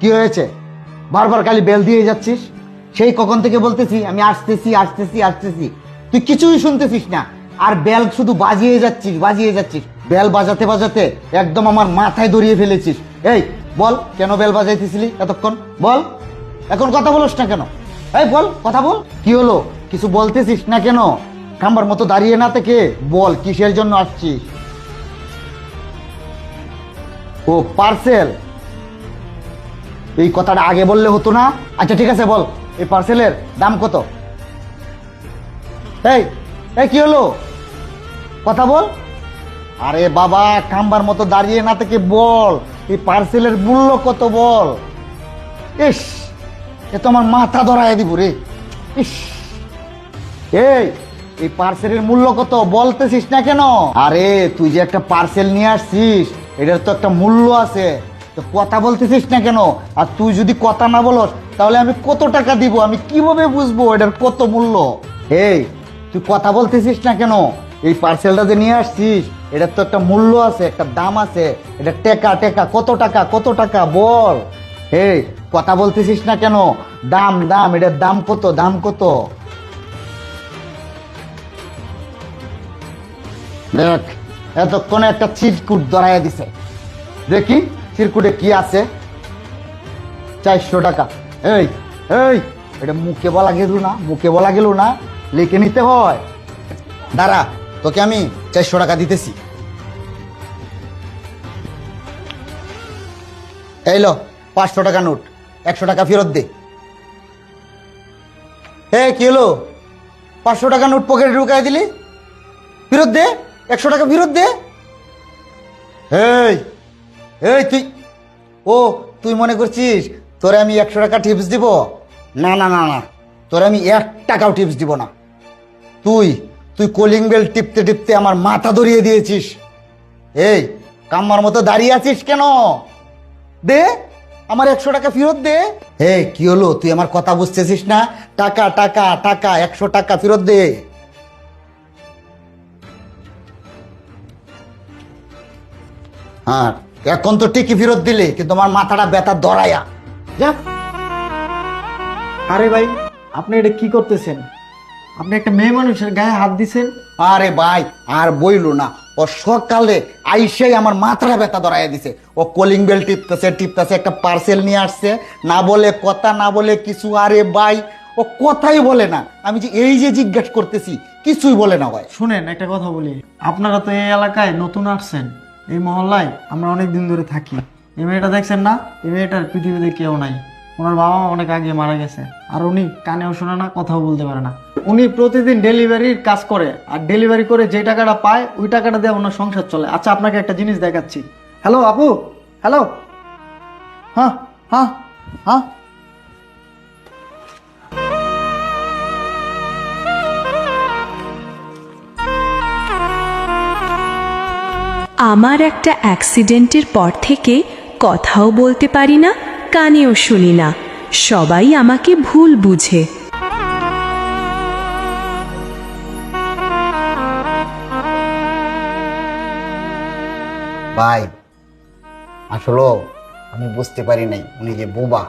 কি হয়েছে? বারবার খালি বেল দিয়ে যাচ্ছিস। সেই কখন থেকে বলতেছি আমি আসতেছি আসতেছি আসতেছি, তুই কিছুই শুনতেছিস না, আর বেল শুধু বাজিয়ে যাচ্ছিস বাজিয়ে যাচ্ছিস। বেল বাজাতে বাজাতে একদম আমার মাথায় ধরিয়ে ফেলেছিস। এই বল, কেন বেল বাজাইতেছিলি এতক্ষণ? বল, এখন কথা বলছ না কেন? এই বল, কথা বল। কি হলো, কিছু বলতেছিস না কেন? খাম্বার মতো দাঁড়িয়ে না থেকে বল, কিসের জন্য আসছিস? ও পার্সেল, এই কথাটা আগে বললে হতো না? আচ্ছা ঠিক আছে, বল এই পার্সেলের দাম কত? এই এই কি হলো, কথা বল। আরে বাবা, খাম্বার মতো দাঁড়িয়ে না থেকে বল, এই পার্সেলের মূল্য কত বল। ইস, এ তো আমার মাথা ধরায় দিব রে। ইস, এই এই পার্সেলের মূল্য কত বলতেছিস না কেন? আরে তুই যে একটা পার্সেল নিয়ে আসছিস, এটার তো একটা মূল্য আছে, তো কথা বলতেছিস না কেন? আর তুই যদি কথা না বলস তাহলে আমি কত টাকা দিব, আমি কিভাবে বুঝবো এটার কত মূল্য? এই তুই কথা বলতেছিস না কেন? এই পার্সেলটা যে নিয়ে আসছিস এটার তো একটা মূল্য আছে, একটা দাম আছে, এটা টেকা টেকা কত টাকা, কত টাকা বল। এই কথা বলতেছিস না কেন? দাম দাম, এটার দাম কত, দাম কত? দেখ, এতক্ষণে একটা চিরকুট ধরাইয়া দিছে, দেখি চিরকুটে কি আছে। 400 টাকা। এই এই এটা মুখে বলা গেল না, মুখে বলা গেল না, লিখে নিতে হয়। দাঁড়া, তোকে আমি 400 টাকা দিতেছি। এই লো 500 টাকা নোট, 100 টাকা ফেরত দে। এই কি হলো, 500 টাকা নোট পকেটে ঢুকাই দিলি, ফেরত দে, 100 টাকা ফেরত দে। এই এই তুই মনে করছিস তোরে আমি 100 টাকা টিপস দিব? না না না না, তোরে আমি 1 টাকাও টিপস দিব না। তুই তুই কলিং বেল টিপতে টিপতে আমার মাথা ধরিয়ে দিয়েছিস। এই কাম্মার মতো দাঁড়িয়ে আছিস কেন? দে আমার 100 টাকা ফেরত দে। এই কি হলো, তুই আমার কথা বুঝতেছিস না? টাকা টাকা টাকা, 100 টাকা ফেরত দে। হ্যাঁ, এখন তো ঠিকই ফেরত দিলে, কিন্তু আমার মাথাটা ব্যথা ধরায়া যা। আরে ভাই, আপনি এটা কি করতেছেন? আপনি একটা মেয়ে মানুষের গায়ে হাত দিছেন। আরে ভাই আর বইলো না, ও সকালে আইসেই আমার মাথাটা ব্যথা ধরাইয়া দিছে। ও কলিং বেল টিপতেছে টিপতেছে, একটা পার্সেল নিয়ে আসছে, না বলে কথা, না বলে কিছু। আরে ভাই ও কথাই বলে না, আমি যে এই যে জিজ্ঞেস করতেছি কিছুই বলে না ভাই। শুনেন, একটা কথা বলি, আপনারা তো এই এলাকায় নতুন আসছেন, এই মহল্লায় আমরা অনেক দিন ধরে থাকি। এই মেয়েটা দেখছেন না, এই মেয়েটার পৃথিবীতে কেউ নাই। ওনার বাবা অনেক আগে মারা গেছে, আর উনি কানেও শোনে না, কথাও বলতে পারে না। উনি প্রতিদিন ডেলিভারির কাজ করে, আর ডেলিভারি করে যে টাকাটা পায় ওই টাকাটা দিয়ে ওনার সংসার চলে। আচ্ছা, আপনাকে একটা জিনিস দেখাচ্ছি। হ্যালো আপু, হ্যালো। হ্যাঁ হ্যাঁ হ্যাঁ। আমার একটা অ্যাক্সিডেন্টের পর থেকে কথাও বলতে পারি না, কানেও শুনি না, সবাই আমাকে ভুল বুঝে। ভাই আসলে আমি বুঝতে পারি নাই উনি যে বোবা।